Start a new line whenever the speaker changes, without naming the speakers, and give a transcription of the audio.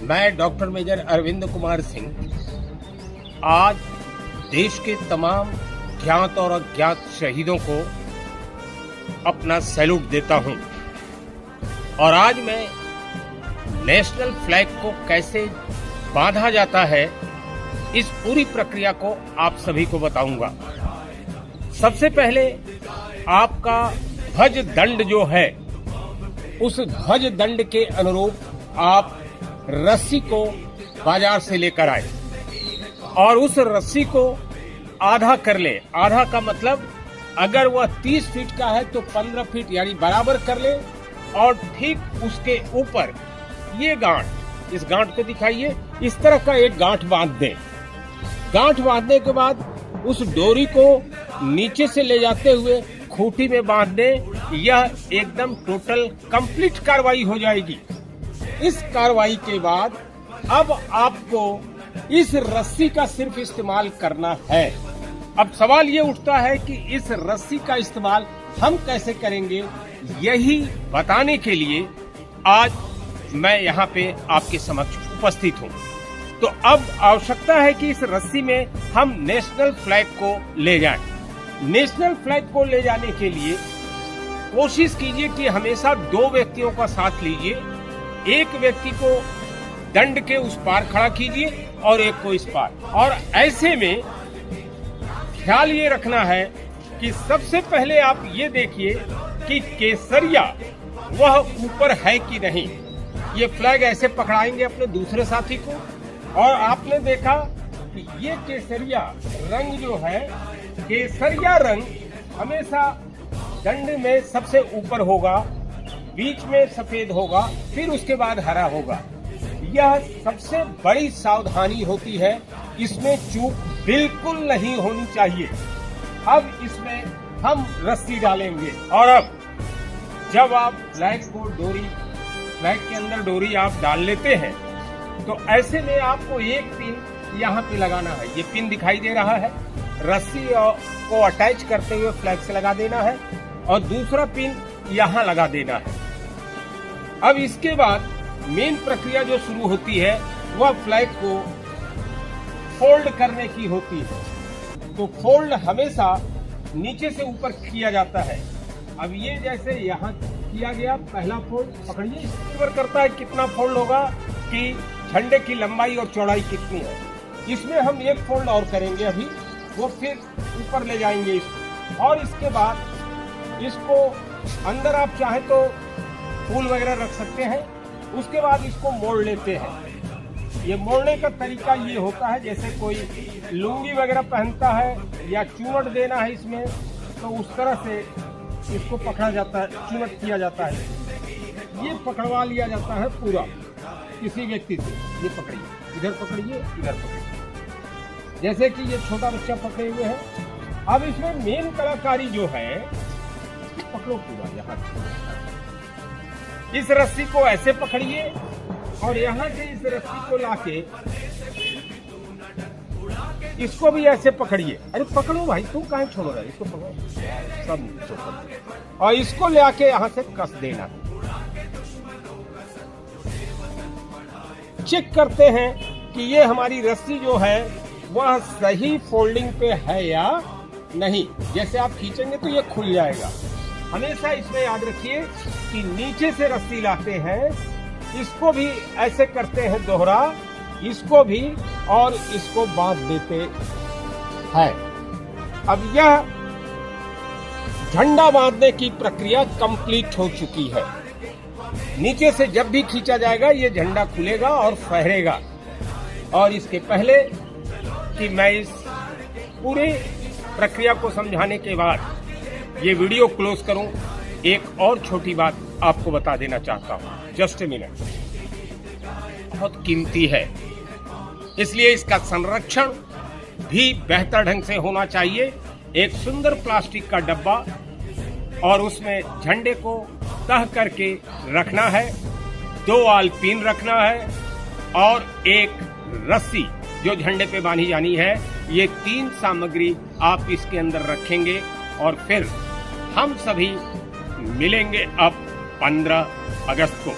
मैं doctor major Arvind Kumar Singh आज देश के तमाम ज्ञात और अज्ञात शहीदों को अपना सैल्यूट देता हूं और आज मैं नेशनल फ्लैग को कैसे बांधा जाता है इस पूरी प्रक्रिया को आप सभी को बताऊंगा। सबसे पहले आपका ध्वज दंड जो है उस ध्वज दंड के अनुरूप आप रस्सी को बाजार से लेकर आए और उस रस्सी को आधा कर ले। आधा का मतलब अगर वह 30 फीट का है तो 15 फीट यानी बराबर कर ले और ठीक उसके ऊपर ये गांठ, इस गांठ को दिखाइए, इस तरह का एक गांठ बांध दें। गांठ बांधने के बाद उस डोरी को नीचे से ले जाते हुए खूंटी में बांध दें। यह एकदम टोटल कंप्लीट कार्रवाई हो जाएगी। इस कार्रवाई के बाद अब आपको इस रस्सी का सिर्फ इस्तेमाल करना है। अब सवाल ये उठता है कि इस रस्सी का इस्तेमाल हम कैसे करेंगे, यही बताने के लिए आज मैं यहाँ पे आपके समक्ष उपस्थित हूँ। तो अब आवश्यकता है कि इस रस्सी में हम नेशनल फ्लैग को ले जाएं। नेशनल फ्लैग को ले जाने के लिए कोशिश कीजिए कि हमेशा 2 व्यक्तियों का साथ लीजिए। एक व्यक्ति को दंड के उस पार खड़ा कीजिए और एक को इस पार। और ऐसे में ख्याल ये रखना है कि सबसे पहले आप ये देखिए कि केसरिया वह ऊपर है कि नहीं। ये फ्लैग ऐसे पकड़ाएंगे अपने दूसरे साथी को और आपने देखा कि ये केसरिया रंग जो है, केसरिया रंग हमेशा दंड में सबसे ऊपर होगा, बीच में सफेद होगा, फिर उसके बाद हरा होगा। यह सबसे बड़ी सावधानी होती है, इसमें चूक बिल्कुल नहीं होनी चाहिए। अब इसमें हम रस्सी डालेंगे और अब जब आप फ्लैग के अंदर डोरी आप डाल लेते हैं तो ऐसे में आपको एक पिन यहाँ पे लगाना है। ये पिन दिखाई दे रहा है, रस्सी को अटैच करते हुए फ्लैग से लगा देना है और दूसरा पिन यहाँ लगा देना है। अब इसके बाद मेन प्रक्रिया जो शुरू होती है वह फ्लैग को फोल्ड करने की होती है। तो फोल्ड हमेशा नीचे से ऊपर किया जाता है। अब ये जैसे यहाँ किया गया पहला फोल्ड, पकड़िए, निर्भर करता है कितना फोल्ड होगा कि झंडे की लंबाई और चौड़ाई कितनी है। इसमें हम एक फोल्ड और करेंगे अभी, वो फिर ऊपर ले जाएंगे इसको और इसके बाद इसको अंदर आप चाहे तो फूल वगैरह रख सकते हैं। उसके बाद इसको मोड़ लेते हैं। ये मोड़ने का तरीका ये होता है जैसे कोई लुंगी वगैरह पहनता है या चूमट देना है इसमें, तो उस तरह से इसको पकड़ा जाता है, चूमट किया जाता है। ये पकड़वा लिया जाता है पूरा किसी व्यक्ति से। ये पकड़िए, इधर पकड़िए, इधर पकड़िए, जैसे कि ये छोटा बच्चा पकड़े हुए है। अब इसमें मेन कलाकारी जो है, पकड़ो पूरा यहाँ इस रस्सी को ऐसे पकड़िए और यहाँ से इस रस्सी को लाके इसको भी ऐसे पकड़िए। अरे पकड़ो भाई, तुम काहे छोड़ रहे, इसको पकड़ो, सब और इसको ले आके यहाँ से कस देना। चेक करते हैं कि ये हमारी रस्सी जो है वह सही फोल्डिंग पे है या नहीं। जैसे आप खींचेंगे तो ये खुल जाएगा। हमेशा इसमें याद रखिए कि नीचे से रस्सी लाते हैं, इसको भी ऐसे करते हैं दोहरा, इसको भी और इसको बांध देते हैं। अब यह झंडा बांधने की प्रक्रिया कंप्लीट हो चुकी है। नीचे से जब भी खींचा जाएगा ये झंडा खुलेगा और फहरेगा। और इसके पहले कि मैं इस पूरे प्रक्रिया को समझाने के बाद ये वीडियो क्लोज करूं, एक और छोटी बात आपको बता देना चाहता हूं। जस्ट ए मिनट, बहुत कीमती है, इसलिए इसका संरक्षण भी बेहतर ढंग से होना चाहिए। एक सुंदर प्लास्टिक का डब्बा और उसमें झंडे को तह करके रखना है, 2 आलपीन रखना है और एक रस्सी जो झंडे पे बांधी जानी है। ये 3 सामग्री आप इसके अंदर रखेंगे और फिर हम सभी मिलेंगे अब 15 अगस्त को।